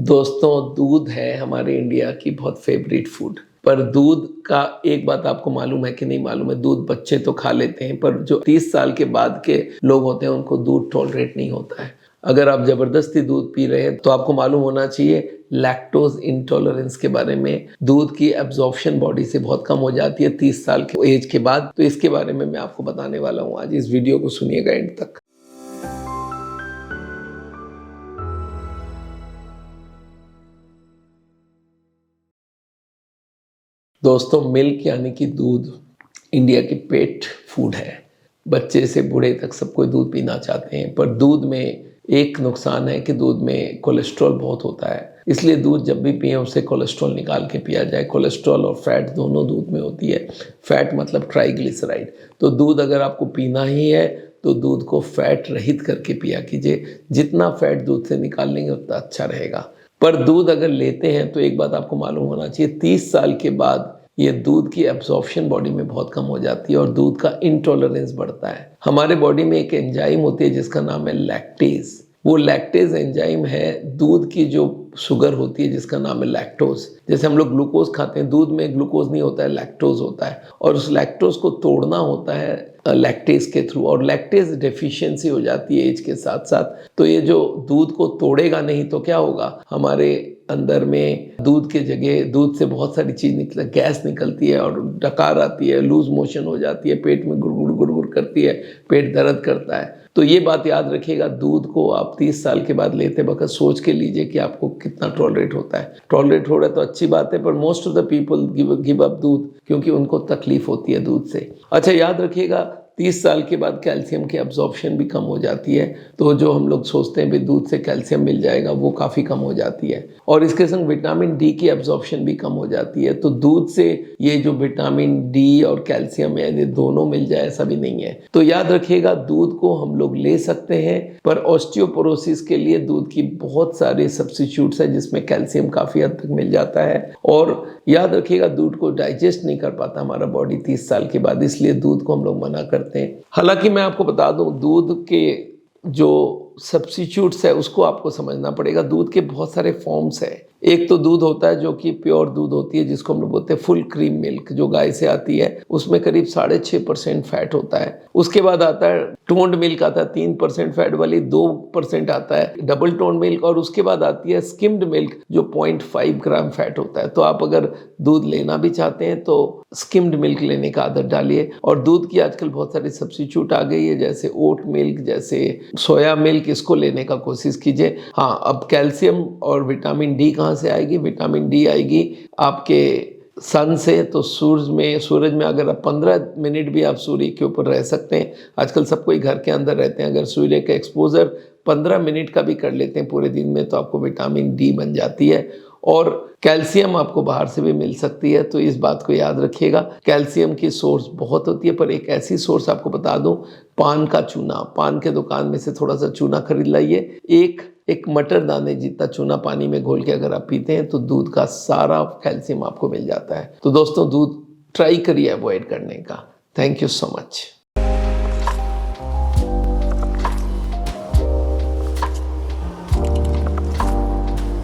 दोस्तों, दूध है हमारे इंडिया की बहुत फेवरेट फूड। पर दूध का एक बात आपको मालूम है कि नहीं मालूम है, दूध बच्चे तो खा लेते हैं पर जो 30 साल के बाद के लोग होते हैं उनको दूध टॉलरेट नहीं होता है। अगर आप ज़बरदस्ती दूध पी रहे हैं तो आपको मालूम होना चाहिए लैक्टोज इंटॉलरेंस के बारे में। दूध की एब्जॉर्प्शन बॉडी से बहुत कम हो जाती है 30 साल के एज के बाद। तो इसके बारे में मैं आपको बताने वाला हूँ आज, इस वीडियो को सुनिएगा एंड तक। दोस्तों, मिल्क यानी कि दूध इंडिया की पेट फूड है। बच्चे से बूढ़े तक सब कोई दूध पीना चाहते हैं, पर दूध में एक नुकसान है कि दूध में कोलेस्ट्रॉल बहुत होता है। इसलिए दूध जब भी पिए उससे कोलेस्ट्रॉल निकाल के पिया जाए। कोलेस्ट्रॉल और फैट दोनों दूध में होती है। फैट मतलब ट्राइग्लिसराइड। तो दूध अगर आपको पीना ही है तो दूध को फैट रहित करके पिया कीजिए। जितना फैट दूध से निकाल लेंगे उतना अच्छा रहेगा। पर दूध अगर लेते हैं तो एक बात आपको मालूम होना चाहिए, 30 साल के बाद ये दूध की एब्जॉर्प्शन बॉडी में बहुत कम हो जाती है और दूध का इंटॉलरेंस बढ़ता है। हमारे बॉडी में एक एंजाइम होती है जिसका नाम है लैक्टेज। वो लैक्टेज एंजाइम है दूध की जो शुगर होती है जिसका नाम है लैक्टोज। जैसे हम लोग ग्लूकोज खाते हैं, दूध में ग्लूकोज नहीं होता है, लैक्टोज होता है, और उस लैक्टोज को तोड़ना होता है लैक्टेज के थ्रू, और लैक्टेज डेफिशिएंसी हो जाती है एज के साथ साथ। तो ये जो दूध को तोड़ेगा नहीं तो क्या होगा, हमारे अंदर में दूध के जगह दूध से बहुत सारी चीज़ निकल गैस निकलती है और डकार आती है, लूज मोशन हो जाती है, पेट में गुड़गुड़ गुड़गुड़ करती है, पेट दर्द करता है। तो ये बात याद रखिएगा, दूध को आप 30 साल के बाद लेते वक्त सोच के लीजिए कि आपको कितना टॉलरेट होता है। टॉलरेट हो रहा है तो अच्छी बात है, पर most of the people give up दूध क्योंकि उनको तकलीफ होती है दूध से। अच्छा, याद रखिएगा 30 साल के बाद कैल्शियम की एब्जॉर्प्शन भी कम हो जाती है। तो जो हम लोग सोचते हैं भी दूध से कैल्शियम मिल जाएगा, वो काफ़ी कम हो जाती है। और इसके संग विटामिन डी की एब्जॉर्प्शन भी कम हो जाती है। तो दूध से ये जो विटामिन डी और कैल्शियम है, ये दोनों मिल जाए ऐसा भी नहीं है। तो याद रखिएगा, दूध को हम लोग ले सकते हैं, पर ऑस्टियोपोरोसिस के लिए दूध की बहुत सारे सब्स्टिट्यूट्स है जिसमें कैल्शियम काफ़ी हद तक मिल जाता है। और याद रखिएगा, दूध को डाइजेस्ट नहीं कर पाता हमारा बॉडी 30 साल के बाद, इसलिए दूध को हम लोग मना करते हैं। हालांकि मैं आपको बता दूं, दूध के जो सब्स्टिट्यूट्स है उसको आपको समझना पड़ेगा। दूध के बहुत सारे फॉर्म्स है। एक तो दूध होता है जो कि प्योर दूध होती है, जिसको हम लोग बोलते हैं फुल क्रीम मिल्क, जो गाय से आती है, उसमें करीब 6.5% फैट होता है। उसके बाद आता है टोन्ड मिल्क, आता है 3% फैट वाली, 2% आता है डबल टोन्ड मिल्क, और उसके बाद आती है स्किम्ड मिल्क जो 0.5 ग्राम फैट होता है। तो आप अगर दूध लेना भी चाहते हैं तो स्किम्ड मिल्क लेने का आदत डालिए। और दूध की आजकल बहुत सारी सब्स्टिट्यूट आ गई है, जैसे ओट मिल्क, जैसे सोया मिल्क, इसको लेने का कोशिश कीजिए। हाँ, अब कैल्शियम और विटामिन डी कहाँ से आएगी? विटामिन डी आएगी आपके सन से। तो सूरज में अगर आप 15 मिनट भी आप सूर्य के ऊपर रह सकते हैं। आजकल सब कोई घर के अंदर रहते हैं, अगर सूर्य का एक्सपोजर 15 मिनट का भी कर लेते हैं पूरे दिन में तो आपको विटामिन डी बन जाती है। और कैल्शियम आपको बाहर से भी मिल सकती है, तो इस बात को याद रखिएगा। कैल्शियम की सोर्स बहुत होती है, पर एक ऐसी सोर्स आपको बता दूं, पान का चूना। पान के दुकान में से थोड़ा सा चूना खरीद लाइए, एक मटर दाने जितना चूना पानी में घोल के अगर आप पीते हैं तो दूध का सारा कैल्शियम आपको मिल जाता है। तो दोस्तों, दूध ट्राई करिए अवॉइड करने का। Thank you so much.